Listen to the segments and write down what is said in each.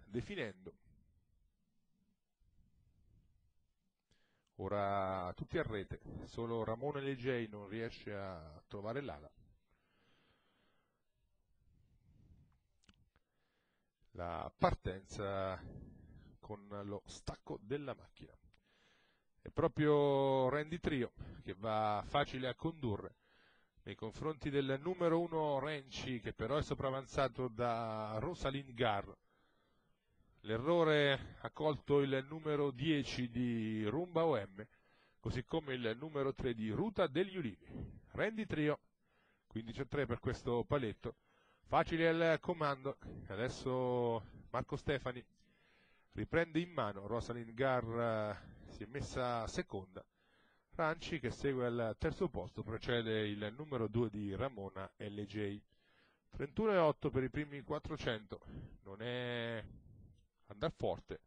definendo. Ora tutti a rete, solo Ramone Leggei non riesce a trovare l'ala. La partenza con lo stacco della macchina. È proprio Randy Trio che va facile a condurre nei confronti del numero 1 Renci, che però è sopravanzato da Rosalind Gar. L'errore ha colto il numero 10 di Rumba OM, così come il numero 3 di Ruta degli Ulivi. Randy Trio, 15-3 per questo paletto, facile al comando. Adesso Marco Stefani riprende in mano, Rosalind Gar si è messa seconda. Ranci, che segue al terzo posto, precede il numero 2 di Ramona LJ. 31,8 per i primi 400, non è andar forte,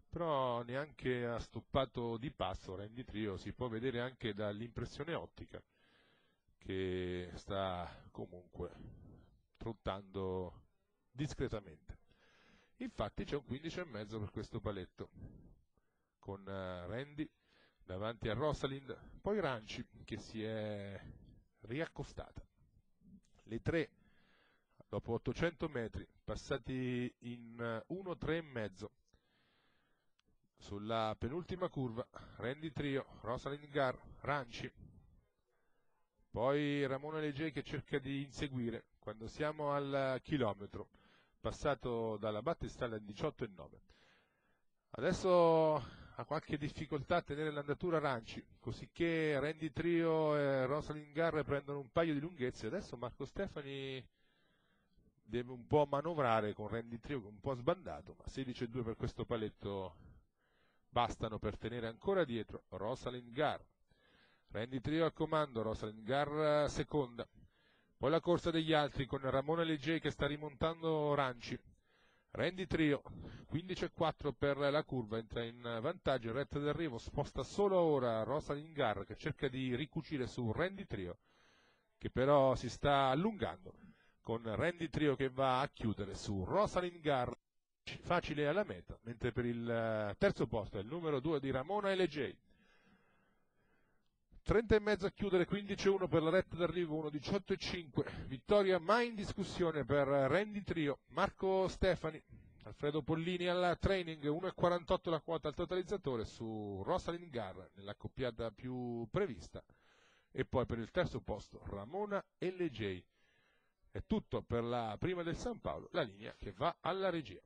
però neanche ha stoppato di passo Randy Trio, si può vedere anche dall'impressione ottica che sta comunque trottando discretamente. Infatti c'è un 15,5 per questo paletto, con Randy davanti a Rosalind, poi Ranci che si è riaccostata. Le tre, dopo 800 metri, passati in 1,3,5, sulla penultima curva, Randy Trio, Rosalind Gar, Ranci, poi Ramone Leggei che cerca di inseguire quando siamo al chilometro, passato dalla battistella in 18,9. Adesso ha qualche difficoltà a tenere l'andatura Ranci, cosicché Randy Trio e Rosalind Gar prendono un paio di lunghezze. Adesso Marco Stefani deve un po' manovrare con Randy Trio, un po' sbandato, ma 16,2 per questo paletto bastano per tenere ancora dietro Rosalind Gar. Randy Trio al comando, Rosalind Gar seconda. Poi la corsa degli altri con Ramone Leggei che sta rimontando Ranci. Randy Trio, 15,4 per la curva, entra in vantaggio, in retta d'arrivo, sposta solo ora Rosalind Gar che cerca di ricucire su Randy Trio, che però si sta allungando, con Randy Trio che va a chiudere su Rosalind Gar, facile alla meta, mentre per il terzo posto è il numero 2 di Ramona Leggei. 30,5 a chiudere, 15,1 per la retta d'arrivo, 1,18,5, vittoria mai in discussione per Randy Trio. Marco Stefani, Alfredo Pollini al training, 1,48 la quota al totalizzatore su Rosalind Gar nella coppiata più prevista, e poi per il terzo posto Ramona Leggei. È tutto per la prima del San Paolo, la linea che va alla regia.